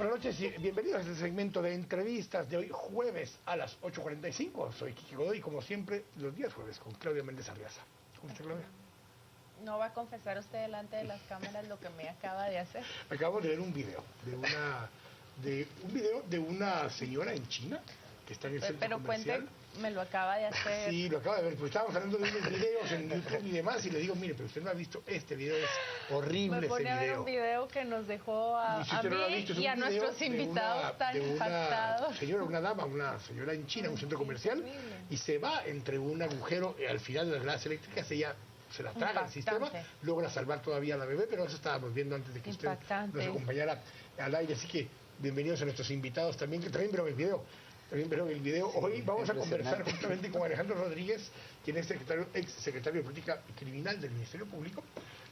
Buenas noches y bienvenidos a este segmento de entrevistas de hoy jueves a las 8:45. Soy Kiki Godoy y como siempre los días jueves con Claudia Méndez Arriaza. ¿Cómo está, Claudia? No va a confesar usted delante de las cámaras lo que me acaba de hacer. Acabo de ver un video de una señora en China que está en el centro Pero comercial. cuente, me lo acaba de hacer. Sí, lo acabo de ver, pues estábamos hablando de unos videos en YouTube y demás, y le digo, mire, pero usted no ha visto este video, es horrible Me pone ese a ver video. un video que nos dejó a Si usted no lo ha mí visto, es y un a video nuestros invitados tan impactados. Una señora en China, en un centro comercial, Increíble. y se va entre un agujero al final de las gradas eléctricas, ella se la traga el sistema, logra salvar todavía a la bebé, pero eso estábamos viendo antes de que usted nos acompañara al aire, así que bienvenidos a nuestros invitados también, que también vieron el video. Hoy vamos a conversar justamente con Alejandro Rodríguez, quien es ex secretario de Política Criminal del Ministerio Público,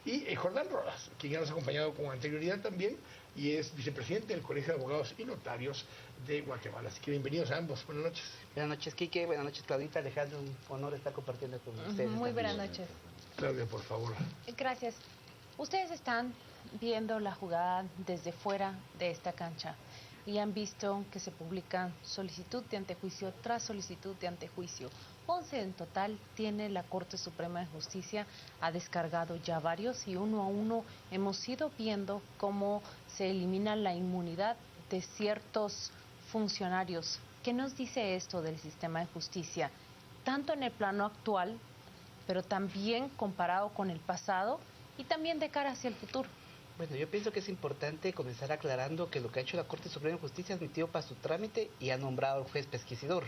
y Jordán Rodas, quien ya nos ha acompañado con anterioridad también, y es vicepresidente del Colegio de Abogados y Notarios de Guatemala. Así que bienvenidos a ambos. Buenas noches. Buenas noches, Quique. Buenas noches, Claudita. Alejandro, un honor estar compartiendo con ustedes. Muy buenas noches. Claudia, por favor. Gracias. Ustedes están viendo la jugada desde fuera de esta cancha y han visto que se publican solicitud de antejuicio tras solicitud de antejuicio. 11 en total tiene la Corte Suprema de Justicia, ha descargado ya varios y uno a uno hemos ido viendo cómo se elimina la inmunidad de ciertos funcionarios. ¿Qué nos dice esto del sistema de justicia? Tanto en el plano actual, pero también comparado con el pasado y también de cara hacia el futuro. Bueno, yo pienso que es importante comenzar aclarando que lo que ha hecho la Corte Suprema de Justicia es admitido para su trámite y ha nombrado al juez pesquisidor.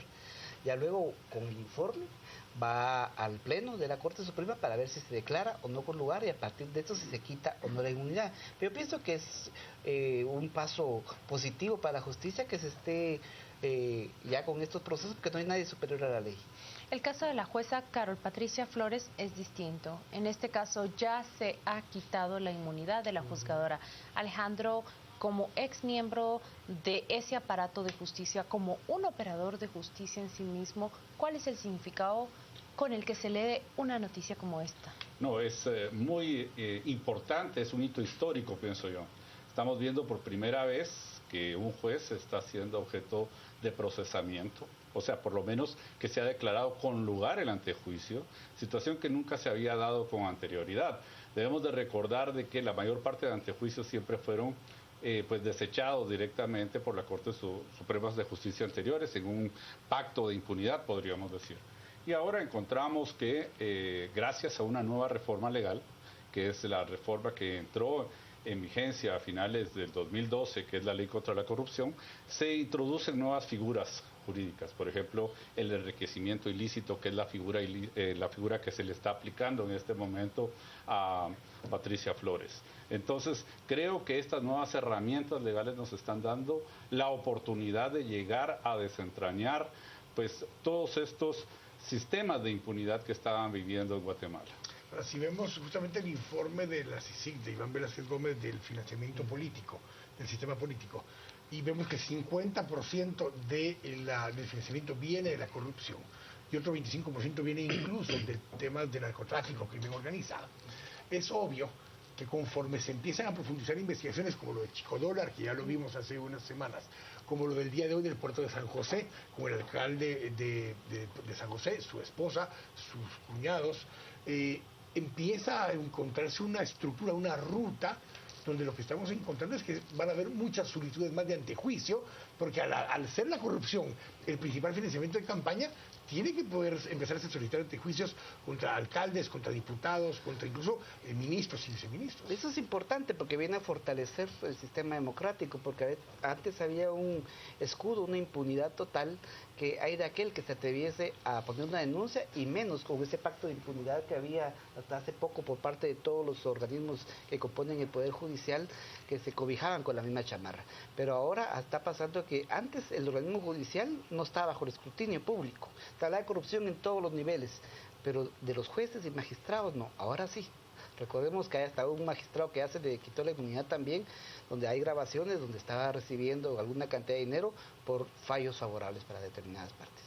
Ya luego, con el informe, va al Pleno de la Corte Suprema para ver si se declara o no con lugar y a partir de eso si se quita o no la inmunidad. Pero yo pienso que es un paso positivo para la justicia que se esté ya con estos procesos, porque no hay nadie superior a la ley. El caso de la jueza Carol Patricia Flores es distinto. En este caso ya se ha quitado la inmunidad de la juzgadora. Alejandro, como ex miembro de ese aparato de justicia, como un operador de justicia en sí mismo, ¿cuál es el significado con el que se lee una noticia como esta? No, es muy importante, es un hito histórico, pienso yo. Estamos viendo por primera vez que un juez está siendo objeto de procesamiento, o sea, por lo menos que se ha declarado con lugar el antejuicio, situación que nunca se había dado con anterioridad. Debemos de recordar de que la mayor parte de antejuicios siempre fueron pues desechados directamente por la Corte Suprema de Justicia anteriores en un pacto de impunidad, podríamos decir. Y ahora encontramos que gracias a una nueva reforma legal, que es la reforma que entró en vigencia a finales del 2012, que es la Ley contra la Corrupción, se introducen nuevas figuras jurídicas, por ejemplo, el enriquecimiento ilícito, que es la figura que se le está aplicando en este momento a Patricia Flores. Entonces, creo que estas nuevas herramientas legales nos están dando la oportunidad de llegar a desentrañar pues todos estos sistemas de impunidad que estaban viviendo en Guatemala. Ahora, si vemos justamente el informe de la CICIG, de Iván Velázquez Gómez, del financiamiento político, del sistema político, y vemos que 50% del financiamiento viene de la corrupción y otro 25% viene incluso de temas de narcotráfico, crimen organizado. Es obvio que conforme se empiezan a profundizar investigaciones como lo de Chico Dólar, que ya lo vimos hace unas semanas, como lo del día de hoy del puerto de San José, como el alcalde de San José, su esposa, sus cuñados, empieza a encontrarse una estructura, una ruta, donde lo que estamos encontrando es que van a haber muchas solicitudes más de antejuicio, porque al ser la corrupción el principal financiamiento de campaña, tiene que poder empezarse a solicitar antejuicios contra alcaldes, contra diputados, contra incluso ministros y viceministros. Eso es importante porque viene a fortalecer el sistema democrático, porque antes había un escudo, una impunidad total, que hay de aquel que se atreviese a poner una denuncia y menos con ese pacto de impunidad que había hasta hace poco por parte de todos los organismos que componen el Poder Judicial, que se cobijaban con la misma chamarra. Pero ahora está pasando que antes el organismo judicial no estaba bajo el escrutinio público. Está la corrupción en todos los niveles, pero de los jueces y magistrados no, ahora sí. Recordemos que hay hasta un magistrado que le quitó la inmunidad también, donde hay grabaciones donde estaba recibiendo alguna cantidad de dinero por fallos favorables para determinadas partes.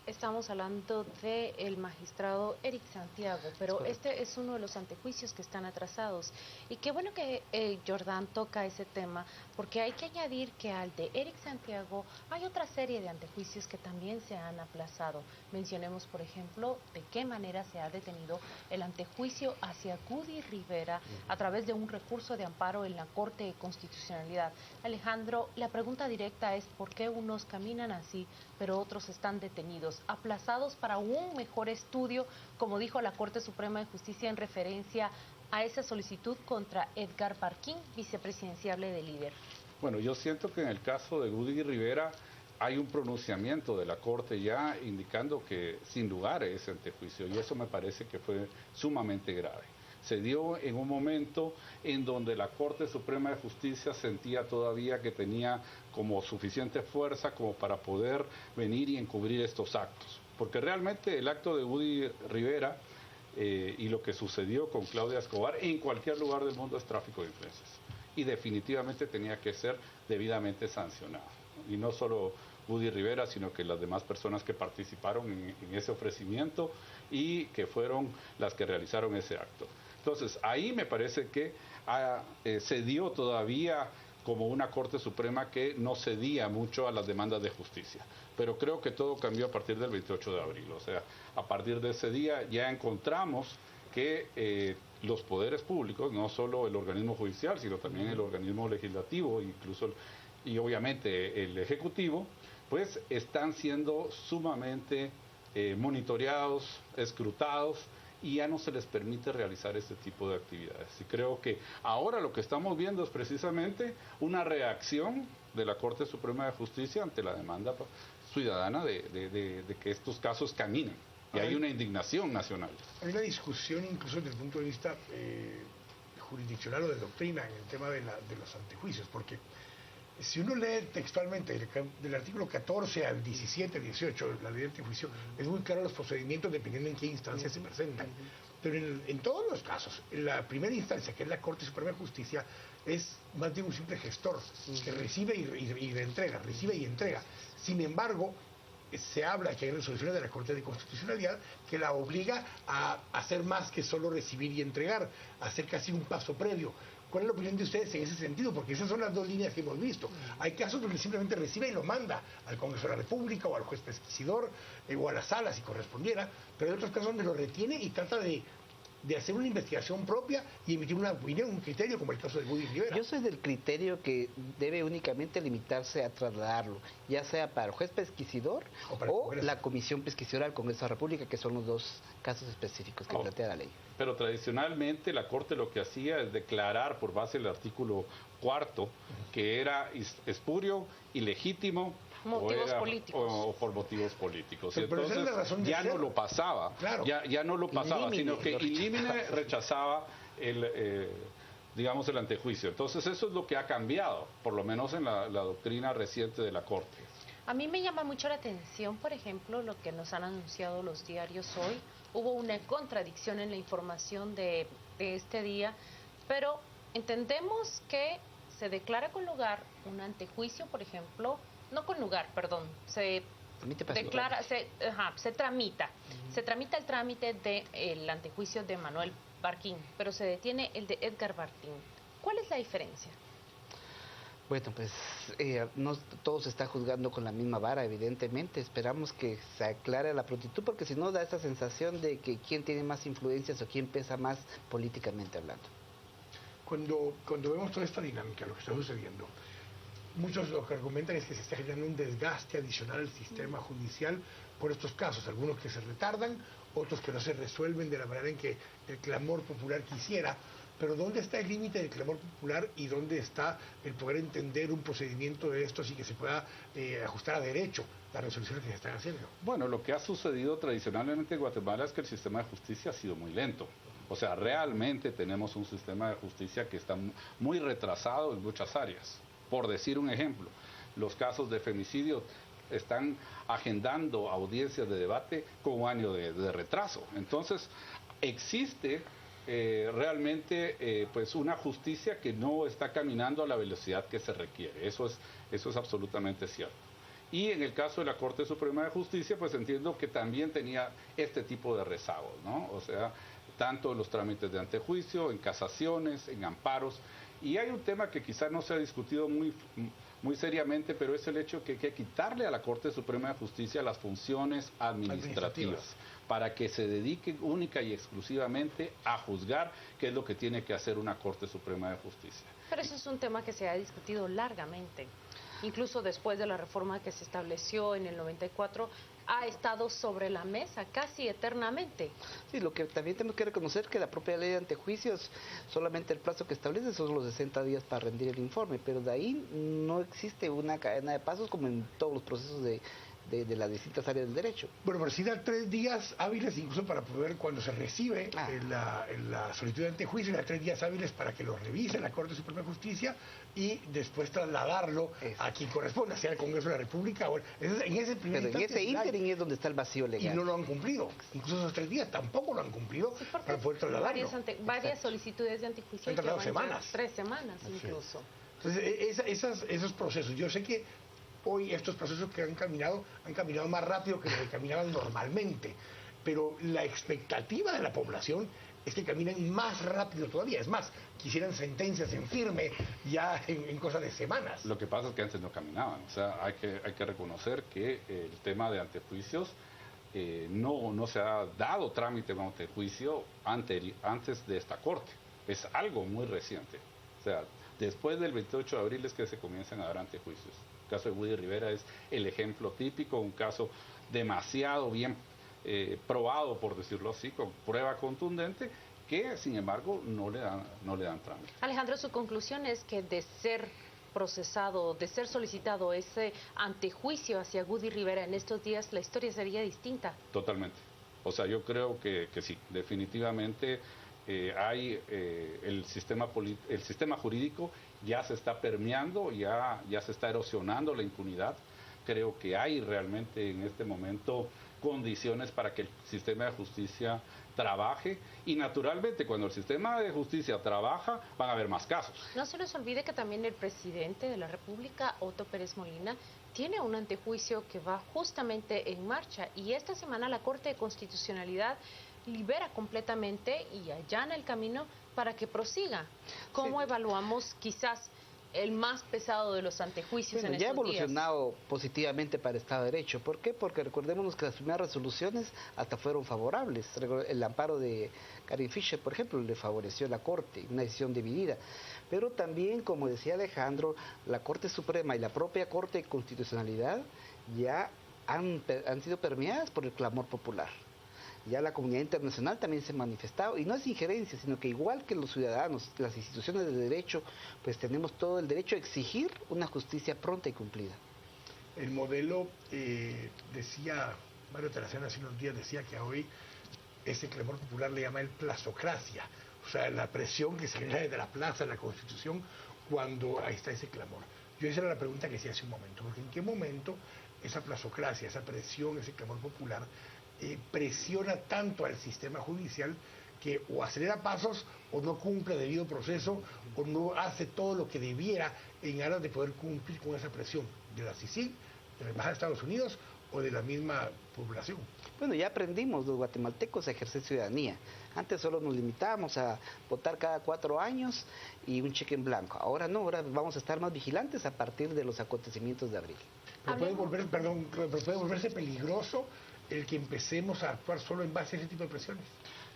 estamos hablando del magistrado Eric Santiago, pero este es uno de los antejuicios que están atrasados. Y qué bueno que Jordán toca ese tema, porque hay que añadir que al de Eric Santiago hay otra serie de antejuicios que también se han aplazado. Mencionemos, por ejemplo, de qué manera se ha detenido el antejuicio hacia Gudy Rivera a través de un recurso de amparo en la Corte de Constitucionalidad. Alejandro, la pregunta directa es ¿por qué unos caminan así, pero otros están detenidos, aplazados para un mejor estudio, como dijo la Corte Suprema de Justicia en referencia a esa solicitud contra Edgar Barquín, vicepresidenciable del líder? Bueno, yo siento que en el caso de Gudy Rivera hay un pronunciamiento de la Corte ya indicando que sin lugar es ese antejuicio, y eso me parece que fue sumamente grave. Se dio en un momento en donde la Corte Suprema de Justicia sentía todavía que tenía como suficiente fuerza como para poder venir y encubrir estos actos. Porque realmente el acto de Gudy Rivera y lo que sucedió con Claudia Escobar en cualquier lugar del mundo es tráfico de influencias. Y definitivamente tenía que ser debidamente sancionado. Y no solo Gudy Rivera, sino que las demás personas que participaron en ese ofrecimiento y que fueron las que realizaron ese acto. Entonces, ahí me parece que se dio todavía como una Corte Suprema que no cedía mucho a las demandas de justicia. Pero creo que todo cambió a partir del 28 de abril. O sea, a partir de ese día ya encontramos que los poderes públicos, no solo el organismo judicial, sino también el organismo legislativo, incluso y obviamente el ejecutivo, pues están siendo sumamente monitoreados, escrutados, y ya no se les permite realizar este tipo de actividades. Y creo que ahora lo que estamos viendo es precisamente una reacción de la Corte Suprema de Justicia ante la demanda ciudadana de que estos casos caminen. Y hay una indignación nacional. Hay una discusión incluso desde el punto de vista jurisdiccional o de doctrina en el tema de los antejuicios, porque si uno lee textualmente del artículo 14 al 17, 18 de la ley de antejuicio, es muy claro los procedimientos dependiendo en qué instancia se presentan. Pero en todos los casos, en la primera instancia, que es la Corte Suprema de Justicia, es más bien un simple gestor que recibe y reentrega, recibe y entrega. Sin embargo, se habla que hay resoluciones de la Corte de Constitucionalidad que la obliga a hacer más que solo recibir y entregar, a hacer casi un paso previo. ¿Cuál es la opinión de ustedes en ese sentido? Porque esas son las dos líneas que hemos visto. Hay casos donde simplemente recibe y lo manda al Congreso de la República o al juez pesquisidor o a la sala si correspondiera, pero hay otros casos donde lo retiene y trata de hacer una investigación propia y emitir una opinión, un criterio, como el caso de Gudy Rivera. Yo soy del criterio que debe únicamente limitarse a trasladarlo, ya sea para el juez pesquisidor o la comisión pesquisidora del Congreso de la República, que son los dos casos específicos que plantea la ley. Pero tradicionalmente la Corte lo que hacía es declarar por base del artículo 4 que era espurio, ilegítimo, motivos políticos. O por motivos políticos. Pero entonces esa es la razón de ya ser. No lo pasaba, claro. ya no lo pasaba, sino que in limine rechazaba digamos el antejuicio. Entonces eso es lo que ha cambiado, por lo menos en la doctrina reciente de la Corte. A mí me llama mucho la atención, por ejemplo, lo que nos han anunciado los diarios hoy. Hubo una contradicción en la información de este día, pero entendemos que se declara con lugar un antejuicio, por ejemplo, no con lugar, perdón, se declara, se tramita el trámite del antejuicio de Manuel Barquín, pero se detiene el de Edgar Barquín. ¿Cuál es la diferencia? Bueno, pues no todo se está juzgando con la misma vara, evidentemente. Esperamos que se aclare la prontitud, porque si no da esa sensación de que quién tiene más influencias o quién pesa más políticamente hablando. Cuando vemos toda esta dinámica, lo que está sucediendo, muchos lo que argumentan es que se está generando un desgaste adicional al sistema judicial por estos casos, algunos que se retardan, otros que no se resuelven de la manera en que el clamor popular quisiera. Pero ¿dónde está el límite del clamor popular y dónde está el poder entender un procedimiento de estos y que se pueda ajustar a derecho las resoluciones que se están haciendo? Bueno, lo que ha sucedido tradicionalmente en Guatemala es que el sistema de justicia ha sido muy lento. O sea, realmente tenemos un sistema de justicia que está muy retrasado en muchas áreas. Por decir un ejemplo, los casos de femicidio están agendando audiencias de debate con un año de retraso. Entonces, existe realmente pues una justicia que no está caminando a la velocidad que se requiere. Eso es absolutamente cierto. Y en el caso de la Corte Suprema de Justicia, pues entiendo que también tenía este tipo de rezagos, ¿no? O sea, tanto en los trámites de antejuicio, en casaciones, en amparos. Y hay un tema que quizás no se ha discutido muy seriamente, pero es el hecho que hay que quitarle a la Corte Suprema de Justicia las funciones administrativas para que se dediquen única y exclusivamente a juzgar, qué es lo que tiene que hacer una Corte Suprema de Justicia. Pero eso es un tema que se ha discutido largamente. Incluso después de la reforma que se estableció en el 94, ha estado sobre la mesa casi eternamente. Sí, lo que también tenemos que reconocer es que la propia ley de antejuicios, solamente el plazo que establece son los 60 días para rendir el informe, pero de ahí no existe una cadena de pasos como en todos los procesos de las distintas áreas del derecho. Bueno, pero sí da 3 días hábiles incluso para poder, cuando se recibe la solicitud de antejuicio, da 3 días hábiles para que lo revise la Corte Suprema de Justicia y después trasladarlo a quien corresponda, sea el Congreso de la República o en ese primer Pero en ese ínterin es donde está el vacío legal. Y no lo han cumplido. Incluso esos 3 días tampoco lo han cumplido para poder trasladarlo. Varias solicitudes de antejuicio han tardado semanas. 3 semanas incluso. Entonces, esos procesos, yo sé que hoy estos procesos que han caminado más rápido que lo que caminaban normalmente, pero la expectativa de la población es que caminen más rápido todavía. Es más, quisieran sentencias en firme ya en cosa de semanas. Lo que pasa es que antes no caminaban. O sea, hay que reconocer que el tema de antejuicios no se ha dado trámite de antejuicio antes de esta Corte. Es algo muy reciente. O sea, después del 28 de abril es que se comienzan a dar antejuicios. El caso de Woody Rivera es el ejemplo típico, un caso demasiado bien probado, por decirlo así, con prueba contundente, que sin embargo no le dan trámite. Alejandro, su conclusión es que de ser procesado, de ser solicitado ese antejuicio hacia Woody Rivera en estos días, la historia sería distinta. Totalmente. O sea, yo creo que sí, definitivamente el sistema jurídico ya se está permeando, ya se está erosionando la impunidad. Creo que hay realmente en este momento condiciones para que el sistema de justicia trabaje, y naturalmente cuando el sistema de justicia trabaja van a haber más casos. No se nos olvide que también el presidente de la República, Otto Pérez Molina, tiene un antejuicio que va justamente en marcha, y esta semana la Corte de Constitucionalidad libera completamente y allana el camino para que prosiga. ¿Cómo evaluamos quizás el más pesado de los antejuicios en estos días? Ya ha evolucionado positivamente para el Estado de Derecho. ¿Por qué? Porque recordémonos que las primeras resoluciones hasta fueron favorables. El amparo de Karin Fischer, por ejemplo, le favoreció a la Corte, una decisión dividida. Pero también, como decía Alejandro, la Corte Suprema y la propia Corte de Constitucionalidad ya han sido permeadas por el clamor popular. Ya la comunidad internacional también se ha manifestado, y no es injerencia, sino que igual que los ciudadanos, las instituciones de derecho, pues tenemos todo el derecho a exigir una justicia pronta y cumplida. El modelo, decía Mario Taracena hace unos días, decía que hoy ese clamor popular le llama el plazocracia, o sea, la presión que se genera desde la plaza, de la Constitución, cuando ahí está ese clamor. Yo esa era la pregunta que hacía hace un momento, porque en qué momento esa plazocracia, esa presión, ese clamor popular presiona tanto al sistema judicial que o acelera pasos o no cumple debido proceso o no hace todo lo que debiera en aras de poder cumplir con esa presión de la CICIG, de la Embajada de Estados Unidos o de la misma población. Bueno, ya aprendimos los guatemaltecos a ejercer ciudadanía. Antes solo nos limitábamos a votar cada 4 años y un cheque en blanco. Ahora no, ahora vamos a estar más vigilantes a partir de los acontecimientos de abril. Pero puede volverse peligroso el que empecemos a actuar solo en base a ese tipo de presiones.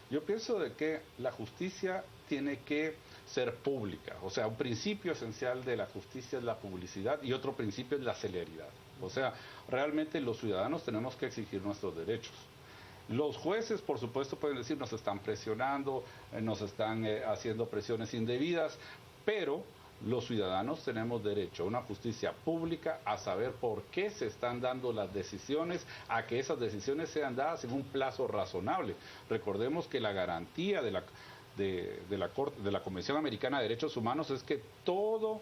Yo pienso de que la justicia tiene que ser pública. O sea, un principio esencial de la justicia es la publicidad y otro principio es la celeridad. O sea, realmente los ciudadanos tenemos que exigir nuestros derechos. Los jueces, por supuesto, pueden decir nos están presionando, nos están haciendo presiones indebidas, pero los ciudadanos tenemos derecho a una justicia pública, a saber por qué se están dando las decisiones, a que esas decisiones sean dadas en un plazo razonable. Recordemos que la garantía de la Convención Americana de Derechos Humanos es que todo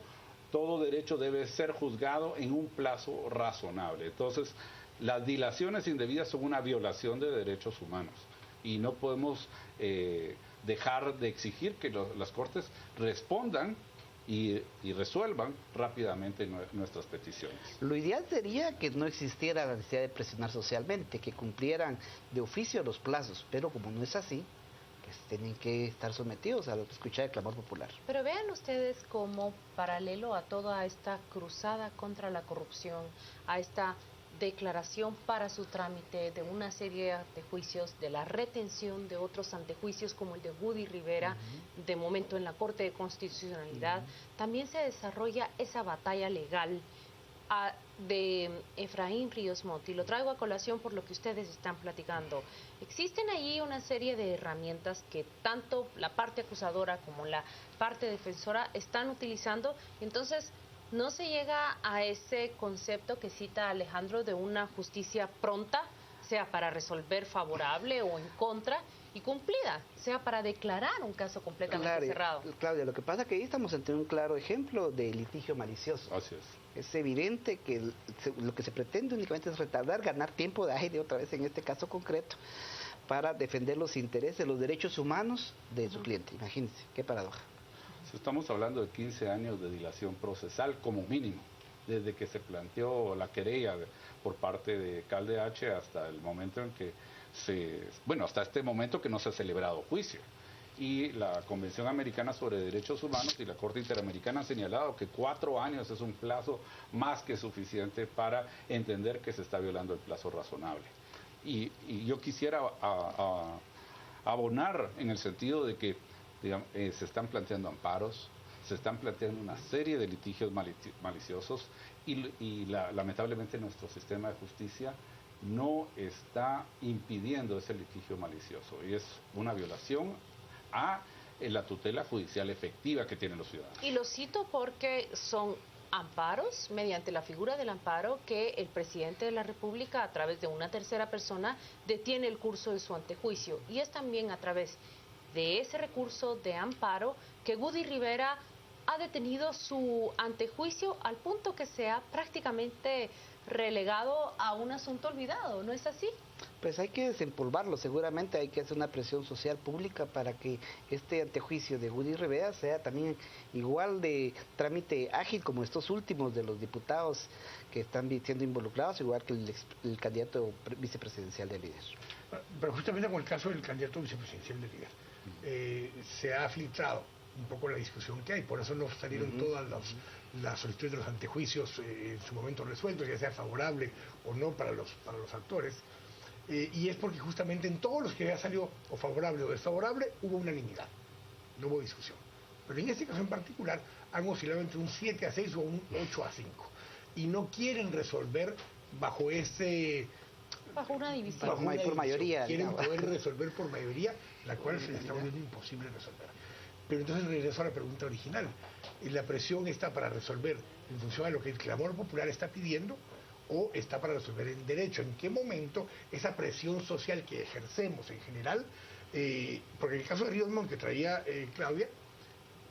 derecho debe ser juzgado en un plazo razonable. Entonces, las dilaciones indebidas son una violación de derechos humanos y no podemos dejar de exigir que las Cortes respondan y resuelvan rápidamente nuestras peticiones. Lo ideal sería que no existiera la necesidad de presionar socialmente, que cumplieran de oficio los plazos, pero como no es así, pues tienen que estar sometidos a escuchar el clamor popular. Pero vean ustedes como paralelo a toda esta cruzada contra la corrupción, a esta declaración para su trámite de una serie de juicios, de la retención de otros antejuicios como el de Woody Rivera, de momento en la Corte de Constitucionalidad, también se desarrolla esa batalla legal de Efraín Ríos Montt, y lo traigo a colación por lo que ustedes están platicando. Existen allí una serie de herramientas que tanto la parte acusadora como la parte defensora están utilizando, entonces no se llega a ese concepto que cita Alejandro de una justicia pronta, sea para resolver favorable o en contra, y cumplida, sea para declarar un caso completamente cerrado. Claudia, lo que pasa es que ahí estamos ante un claro ejemplo de litigio malicioso. Así es. Es evidente que lo que se pretende únicamente es retardar, ganar tiempo de aire, otra vez en este caso concreto, para defender los intereses, los derechos humanos de su cliente. Imagínense, qué paradoja. Estamos hablando de 15 años de dilación procesal como mínimo, desde que se planteó la querella por parte de CalDH hasta el momento en que hasta este momento que no se ha celebrado juicio. Y la Convención Americana sobre Derechos Humanos y la Corte Interamericana han señalado que 4 años es un plazo más que suficiente para entender que se está violando el plazo razonable. Y yo quisiera abonar en el sentido de que se están planteando amparos, se están planteando una serie de litigios maliciosos y lamentablemente nuestro sistema de justicia no está impidiendo ese litigio malicioso, y es una violación a la tutela judicial efectiva que tienen los ciudadanos. Y lo cito porque son amparos, mediante la figura del amparo, que el presidente de la República, a través de una tercera persona, detiene el curso de su antejuicio, y es también a través de ese recurso de amparo que Woody Rivera ha detenido su antejuicio al punto que se ha prácticamente relegado a un asunto olvidado, ¿no es así? Pues hay que desempolvarlo, seguramente hay que hacer una presión social pública para que este antejuicio de Woody Rivera sea también igual de trámite ágil como estos últimos de los diputados que están siendo involucrados, igual que el candidato vicepresidencial de Líder. Pero justamente con el caso del candidato vicepresidencial de Líder, se ha filtrado un poco la discusión que hay, por eso no salieron todas las solicitudes de los antejuicios en su momento resueltos, ya sea favorable o no para los actores, y es porque justamente en todos los que ya salió o favorable o desfavorable hubo unanimidad, no hubo discusión. Pero en este caso en particular han oscilado entre un 7-6 o un 8-5 y no quieren resolver bajo una división. Por mayoría. Quieren poder resolver por mayoría, la cual se les está volviendo imposible resolver. Pero entonces regreso a la pregunta original. ¿La presión está para resolver en función a lo que el clamor popular está pidiendo o está para resolver en derecho? ¿En qué momento esa presión social que ejercemos en general, porque en el caso de Ríos Montt que traía Claudia,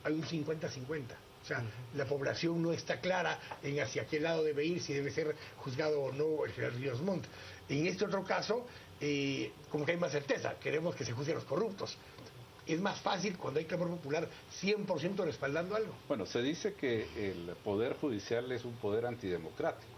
hay un 50-50. O sea, la población no está clara en hacia qué lado debe ir, si debe ser juzgado o no el general Ríos Montt. En este otro caso, como que hay más certeza, queremos que se juzguen a los corruptos. Es más fácil cuando hay clamor popular 100% respaldando algo. Bueno, se dice que el Poder Judicial es un poder antidemocrático,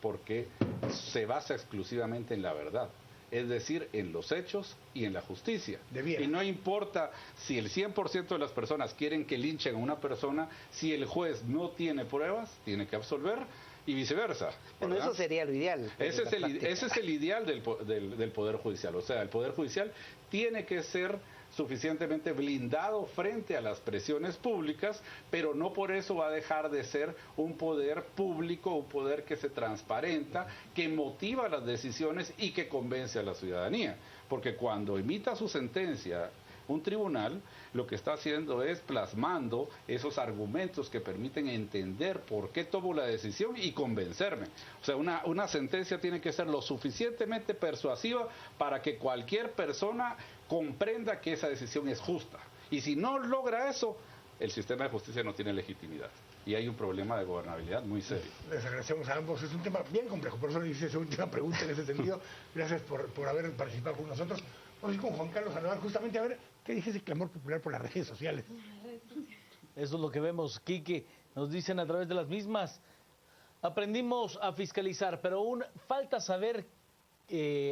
porque se basa exclusivamente en la verdad, es decir, en los hechos y en la justicia. Y no importa si el 100% de las personas quieren que linchen a una persona, si el juez no tiene pruebas, tiene que absolver, y viceversa. Bueno, eso sería lo ideal. Ese es el ideal del Poder Judicial. O sea, el Poder Judicial tiene que ser suficientemente blindado frente a las presiones públicas, pero no por eso va a dejar de ser un poder público, un poder que se transparenta, que motiva las decisiones y que convence a la ciudadanía. Porque cuando emita su sentencia un tribunal, lo que está haciendo es plasmando esos argumentos que permiten entender por qué tomo la decisión y convencerme. O sea, una sentencia tiene que ser lo suficientemente persuasiva para que cualquier persona comprenda que esa decisión es justa. Y si no logra eso, el sistema de justicia no tiene legitimidad. Y hay un problema de gobernabilidad muy serio. Les agradecemos a ambos. Es un tema bien complejo, por eso le hice esa última pregunta en ese sentido. Gracias por haber participado con nosotros. Vamos a ir con Juan Carlos Sandoval justamente a ver qué dice ese clamor popular por las redes sociales. Eso es lo que vemos, Quique. Nos dicen a través de las mismas. Aprendimos a fiscalizar, pero aún falta saber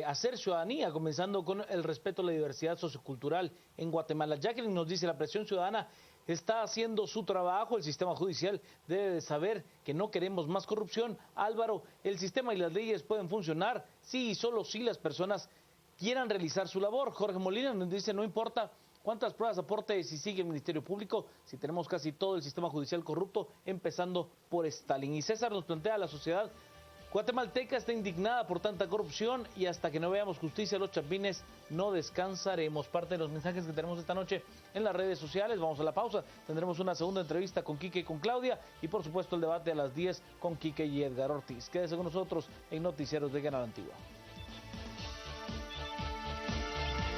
hacer ciudadanía, comenzando con el respeto a la diversidad sociocultural en Guatemala. Jacqueline nos dice, la presión ciudadana está haciendo su trabajo, el sistema judicial debe de saber que no queremos más corrupción. Álvaro, el sistema y las leyes pueden funcionar sí y solo si las personas quieran realizar su labor. Jorge Molina nos dice, no importa cuántas pruebas aporte si sigue el Ministerio Público, si tenemos casi todo el sistema judicial corrupto, empezando por Stalin. Y César nos plantea, la sociedad guatemalteca está indignada por tanta corrupción y hasta que no veamos justicia, los chapines no descansaremos. Parte de los mensajes que tenemos esta noche en las redes sociales. Vamos a la pausa, tendremos una segunda entrevista con Quique y con Claudia y por supuesto el debate a las 10 con Quique y Edgar Ortiz. Quédese con nosotros en Noticieros de Canal Antigua.